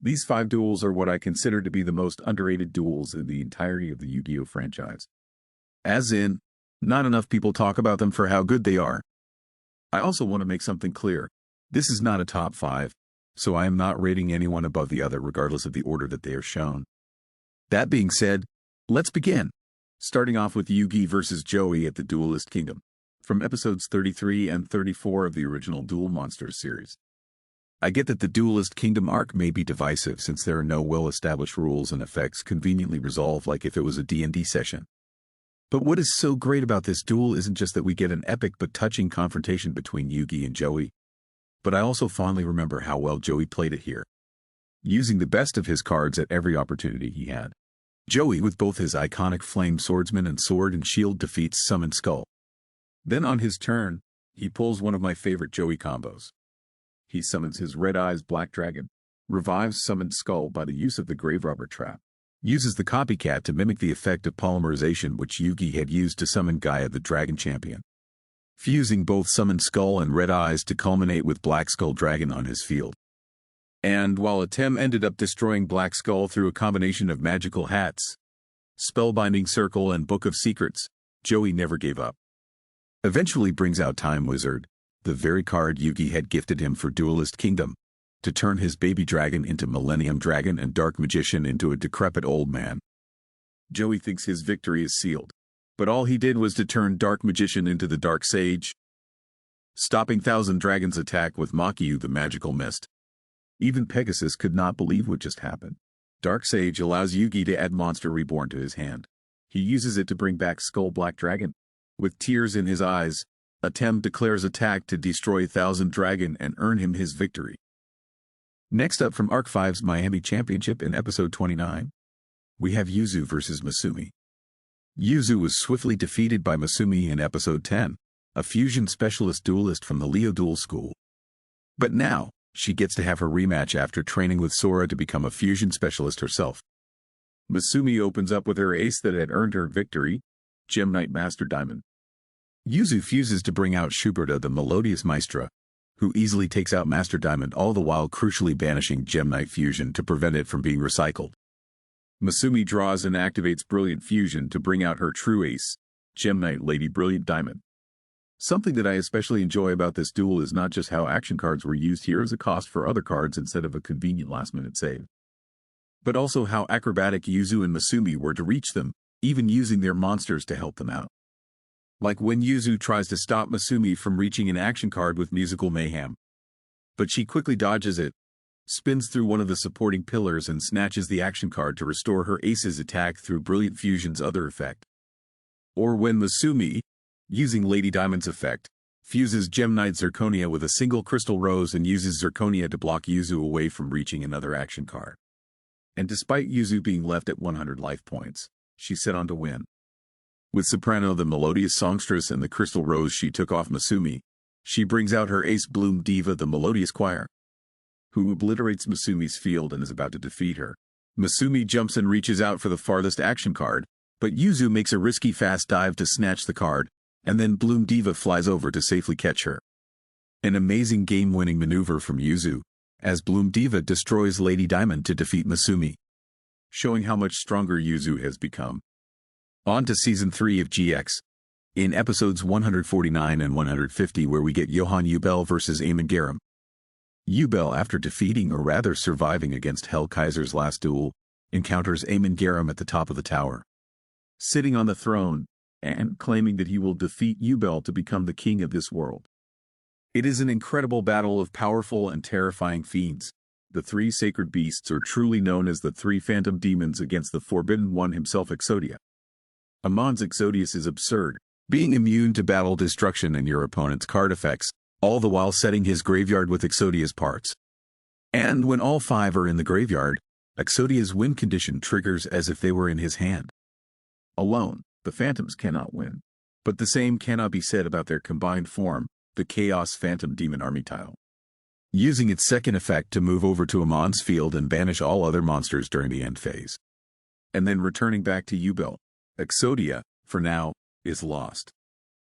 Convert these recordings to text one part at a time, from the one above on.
These 5 duels are what I consider to be the most underrated duels in the entirety of the Yu-Gi-Oh franchise. As in, not enough people talk about them for how good they are. I also want to make something clear. This is not a top 5, so I am not rating anyone above the other regardless of the order that they are shown. That being said, let's begin. Starting off with Yugioh versus Joey at the Duelist Kingdom, from episodes 33 and 34 of the original Duel Monsters series. I get that the Duelist Kingdom arc may be divisive since there are no well-established rules and effects conveniently resolved like if it was a D&D session. But what is so great about this duel isn't just that we get an epic but touching confrontation between Yugioh and Joey, but I also fondly remember how well Joey played it here, using the best of his cards at every opportunity he had. Joey, with both his iconic Flame Swordsman and Sword and Shield, defeats Summon Skull. Then on his turn, he pulls one of my favorite Joey combos. He summons his Red Eyes Black Dragon, revives Summoned Skull by the use of the Grave Robber Trap, uses the Copycat to mimic the effect of polymerization which Yugioh had used to summon Gaia the Dragon Champion, fusing both Summoned Skull and Red Eyes to culminate with Black Skull Dragon on his field. And while Atem ended up destroying Black Skull through a combination of magical hats, Spellbinding Circle and Book of Secrets, Joey never gave up. Eventually brings out Time Wizard, the very card Yugioh had gifted him for Duelist Kingdom, to turn his baby dragon into Millennium Dragon and Dark Magician into a decrepit old man. Joey thinks his victory is sealed, but all he did was to turn Dark Magician into the Dark Sage, stopping Thousand Dragons' attack with Makyu the Magical Mist. Even Pegasus could not believe what just happened. Dark Sage allows Yugioh to add Monster Reborn to his hand. He uses it to bring back Skull Black Dragon. With tears in his eyes, Atem declares attack to destroy Thousand Dragon and earn him his victory. Next up from Arc 5's Miami Championship in episode 29, we have Yuzu versus Masumi. Yuzu was swiftly defeated by Masumi in episode 10, a fusion specialist duelist from the Leo Duel School. But now, she gets to have her rematch after training with Sora to become a fusion specialist herself. Masumi opens up with her ace that had earned her victory, Gem Knight Master Diamond. Yuzu fuses to bring out Shuberta the Melodious Maestra, who easily takes out Master Diamond, all the while crucially banishing Gem Knight Fusion to prevent it from being recycled. Masumi draws and activates Brilliant Fusion to bring out her true ace, Gem Knight Lady Brilliant Diamond. Something that I especially enjoy about this duel is not just how action cards were used here as a cost for other cards instead of a convenient last-minute save, but also how acrobatic Yuzu and Masumi were to reach them, even using their monsters to help them out. Like when Yuzu tries to stop Masumi from reaching an action card with Musical Mayhem, but she quickly dodges it, spins through one of the supporting pillars and snatches the action card to restore her ace's attack through Brilliant Fusion's other effect. Or when Masumi, using Lady Diamond's effect, fuses Gem Knight Zirconia with a single Crystal Rose and uses Zirconia to block Yuzu away from reaching another action card. And despite Yuzu being left at 100 life points, she set on to win. With Soprano the Melodious Songstress and the Crystal Rose she took off Masumi, she brings out her ace Bloom Diva the Melodious Choir, who obliterates Masumi's field and is about to defeat her. Masumi jumps and reaches out for the farthest action card, but Yuzu makes a risky fast dive to snatch the card, and then Bloom Diva flies over to safely catch her. An amazing game-winning maneuver from Yuzu, as Bloom Diva destroys Lady Diamond to defeat Masumi, showing how much stronger Yuzu has become. On to Season 3 of GX, in episodes 149 and 150 where we get Johann Ubel versus Eamon Garam. Ubel, after defeating or rather surviving against Hell Kaiser's last duel, encounters Eamon Garam at the top of the tower, sitting on the throne, and claiming that he will defeat Ubel to become the king of this world. It is an incredible battle of powerful and terrifying fiends. The 3 sacred beasts are truly known as the 3 phantom demons against the Forbidden One himself, Exodia. Amon's Exodius is absurd, being immune to battle destruction and your opponent's card effects, all the while setting his graveyard with Exodia's parts. And when all 5 are in the graveyard, Exodia's win condition triggers as if they were in his hand. Alone, the Phantoms cannot win. But the same cannot be said about their combined form, the Chaos Phantom Demon Army tile. Using its second effect to move over to Amon's field and banish all other monsters during the end phase. And then returning back to Ubel. Exodia, for now, is lost.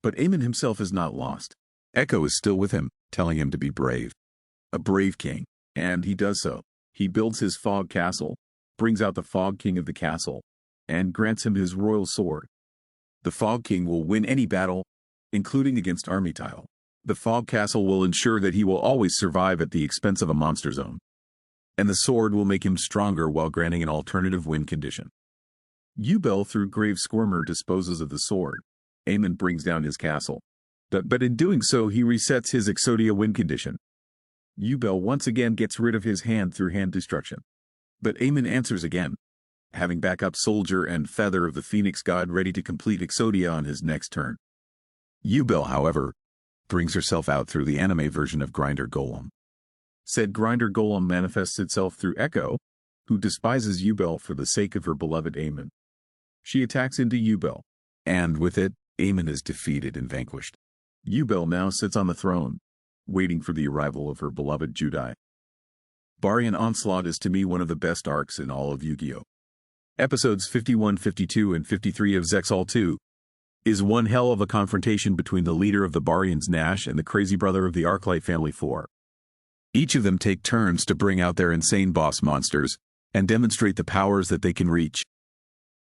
But Eamon himself is not lost. Echo is still with him, telling him to be brave. A brave king, and he does so. He builds his fog castle, brings out the Fog King of the castle, and grants him his royal sword. The Fog King will win any battle, including against Army Tile. The Fog Castle will ensure that he will always survive at the expense of a monster zone. And the sword will make him stronger while granting an alternative win condition. Yugioh through Grave Squirmer disposes of the sword. Aemon brings down his castle. But in doing so he resets his Exodia win condition. Yugioh once again gets rid of his hand through hand destruction. But Aemon answers again, having backup Soldier and Feather of the Phoenix God ready to complete Exodia on his next turn. Yugioh, however, brings herself out through the anime version of Grinder Golem. Said Grinder Golem manifests itself through Echo, who despises Yugioh for the sake of her beloved Aemon. She attacks into Yugioh, and with it, Aemon is defeated and vanquished. Yugioh now sits on the throne, waiting for the arrival of her beloved Judai. Barian Onslaught is to me one of the best arcs in all of Yu-Gi-Oh! Episodes 51, 52, and 53 of Zexal 2 is one hell of a confrontation between the leader of the Barians Nash and the crazy brother of the Arclight family 4. Each of them take turns to bring out their insane boss monsters and demonstrate the powers that they can reach.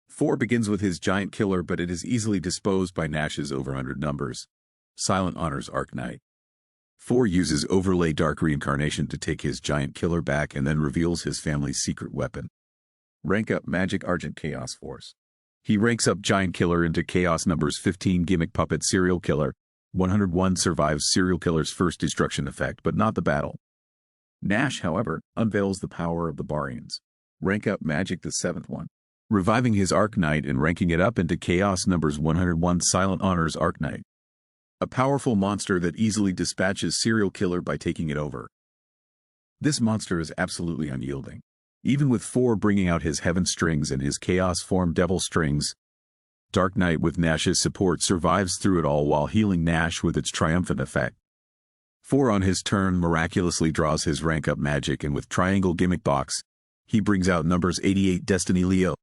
4 begins with his giant killer, but it is easily disposed by Nash's over 100 numbers. Silent Honor's Arc Knight. 4 uses Overlay Dark Reincarnation to take his giant killer back and then reveals his family's secret weapon. Rank up Magic Argent Chaos Force. He ranks up Giant Killer into Chaos numbers 15 Gimmick Puppet Serial Killer. 101 survives Serial Killer's first destruction effect, but not the battle. Nash, however, unveils the power of the Barians. Rank up Magic the 7th one, reviving his Arc Knight and ranking it up into Chaos numbers 101 Silent Honor's Arc Knight. A powerful monster that easily dispatches Serial Killer by taking it over. This monster is absolutely unyielding. Even with 4 bringing out his Heaven Strings and his Chaos form Devil Strings, Dark Knight with Nash's support survives through it all while healing Nash with its triumphant effect. 4 on his turn miraculously draws his rank up magic, and with Triangle Gimmick Box, he brings out numbers 88 Destiny Leo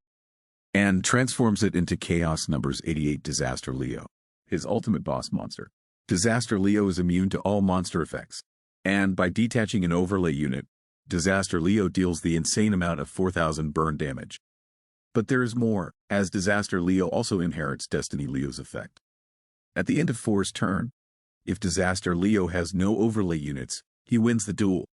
and transforms it into Chaos numbers 88 Disaster Leo, his ultimate boss monster. Disaster Leo is immune to all monster effects, and by detaching an overlay unit, Disaster Leo deals the insane amount of 4,000 burn damage. But there is more, as Disaster Leo also inherits Destiny Leo's effect. At the end of 4's turn, if Disaster Leo has no overlay units, he wins the duel.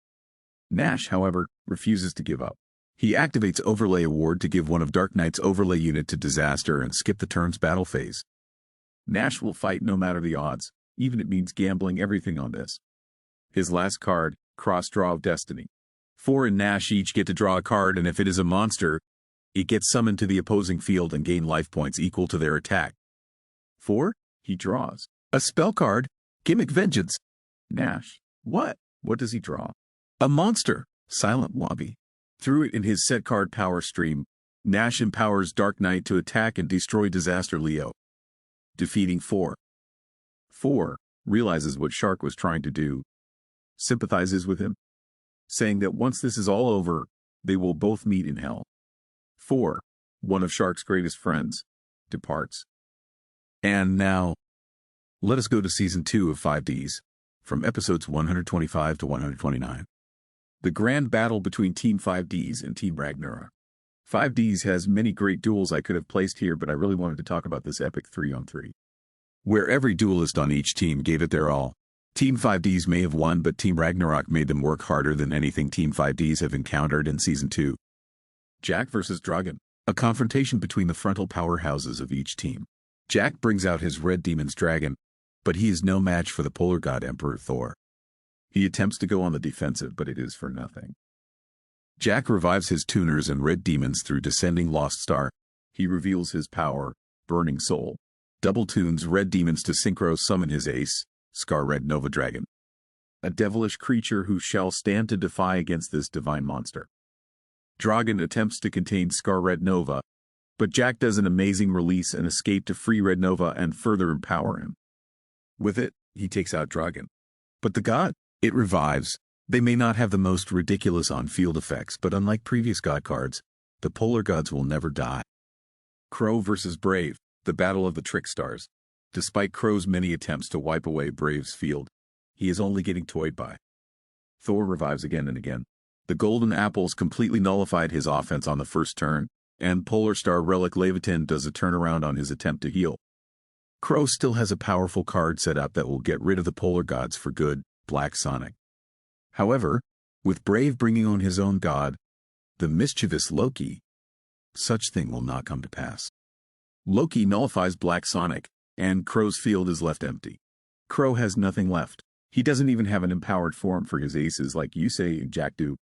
Nash, however, refuses to give up. He activates Overlay Award to give one of Dark Knight's overlay unit to Disaster and skip the turn's battle phase. Nash will fight no matter the odds, even if it means gambling everything on this. His last card, Cross Draw of Destiny. 4 and Nash each get to draw a card, and if it is a monster, it gets summoned to the opposing field and gain life points equal to their attack. 4, he draws a spell card, Gimmick Vengeance. Nash, what? What does he draw? A monster, Silent Wabi. Through it in his set card power stream, Nash empowers Dark Knight to attack and destroy Disaster Leo, defeating 4. 4 realizes what Shark was trying to do, sympathizes with him, saying that once this is all over, they will both meet in hell. 4, one of Shark's greatest friends, departs. And now, let us go to Season 2 of 5Ds, from episodes 125 to 129. The grand battle between Team 5Ds and Team Ragnarok. 5Ds has many great duels I could have placed here, but I really wanted to talk about this epic 3-on-3, where every duelist on each team gave it their all. Team 5Ds may have won, but Team Ragnarok made them work harder than anything Team 5Ds have encountered in Season 2. Jack vs. Dragon, a confrontation between the frontal powerhouses of each team. Jack brings out his Red Demon's Dragon, but he is no match for the Polar God Emperor Thor. He attempts to go on the defensive, but it is for nothing. Jack revives his tuners and red demons through Descending Lost Star. He reveals his power, Burning Soul. Double tunes red demons to synchro summon his ace, Scar Red Nova Dragon, a devilish creature who shall stand to defy against this divine monster. Dragon attempts to contain Scar Red Nova, but Jack does an amazing release and escape to free Red Nova and further empower him. With it, he takes out Dragon. But the god, it revives. They may not have the most ridiculous on-field effects, but unlike previous god cards, the Polar Gods will never die. Crow vs. Brave, the battle of the Trick Stars. Despite Crow's many attempts to wipe away Brave's field, he is only getting toyed by. Thor revives again and again, The golden apples completely nullified his offense on the first turn, and Polar Star Relic Leviathan does a turnaround on his attempt to heal. Crow still has a powerful card set up that will get rid of the Polar Gods for good, Black Sonic. However, with Brave bringing on his own god, the mischievous Loki, such thing will not come to pass. Loki nullifies Black Sonic, and Crow's field is left empty. Crow has nothing left. He doesn't even have an empowered form for his aces like Yusei and Jackdo.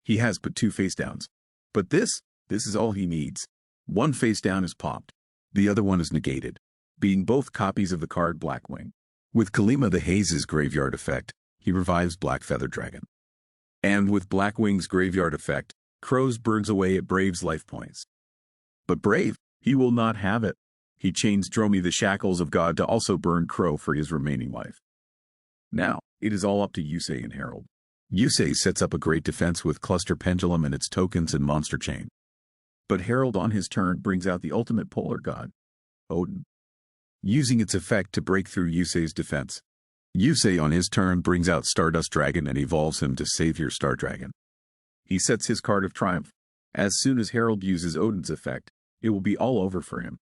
He has but 2 face downs. But this is all he needs. One face down is popped. The other one is negated, being both copies of the card Blackwing. With Kalima the Haze's graveyard effect, he revives Black Feather Dragon. And with Blackwing's graveyard effect, Crows burns away at Brave's life points. But Brave, he will not have it. He chains Dromi the Shackles of God to also burn Crow for his remaining life. Now, it is all up to Yusei and Herald. Yusei sets up a great defense with Cluster Pendulum and its tokens and Monster Chain. But Herald on his turn brings out the ultimate Polar God, Odin, using its effect to break through Yusei's defense. Yusei on his turn brings out Stardust Dragon and evolves him to Savior Star Dragon. He sets his card of Triumph. As soon as Herald uses Odin's effect, it will be all over for him.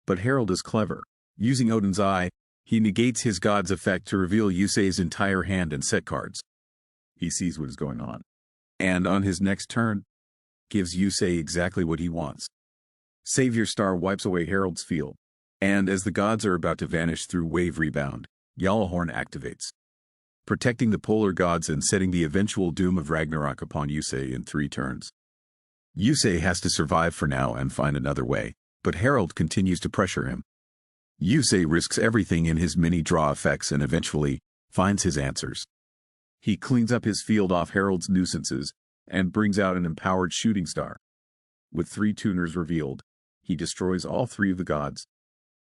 But Herald is clever. Using Odin's Eye, he negates his god's effect to reveal Yusei's entire hand and set cards. He sees what is going on, and on his next turn, gives Yusei exactly what he wants. Savior Star wipes away Herald's field, and as the gods are about to vanish through Wave Rebound, Yalahorn activates, protecting the Polar Gods and setting the eventual doom of Ragnarok upon Yusei in 3 turns. Yusei has to survive for now and find another way, but Herald continues to pressure him. Yusei risks everything in his mini-draw effects and eventually finds his answers. He cleans up his field off Herald's nuisances and brings out an empowered Shooting Star. With 3 tuners revealed, he destroys all 3 of the gods.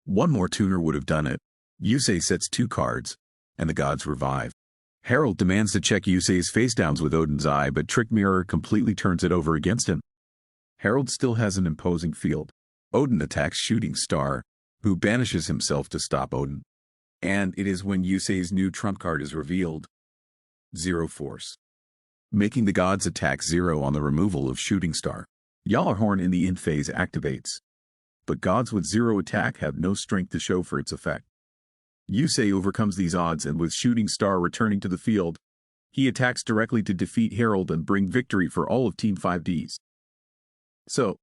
One more tuner would have done it. Yusei sets 2 cards, and the gods revive. Herald demands to check Yusei's face-downs with Odin's Eye, but Trick Mirror completely turns it over against him. Herald still has an imposing field. Odin attacks Shooting Star, who banishes himself to stop Odin. And it is when Yusei's new trump card is revealed, Zero Force, making the gods attack 0 on the removal of Shooting Star. Yalahorn in the end phase activates, but gods with 0 attack have no strength to show for its effect. Yusei overcomes these odds, and with Shooting Star returning to the field, he attacks directly to defeat Herald and bring victory for all of Team 5Ds. So,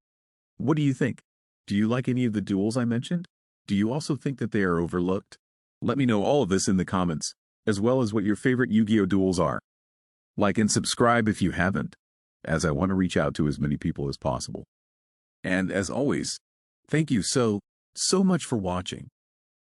what do you think? Do you like any of the duels I mentioned? Do you also think that they are overlooked? Let me know all of this in the comments, as well as what your favorite Yu-Gi-Oh! Duels are. Like and subscribe if you haven't, as I want to reach out to as many people as possible. And as always, thank you so much for watching.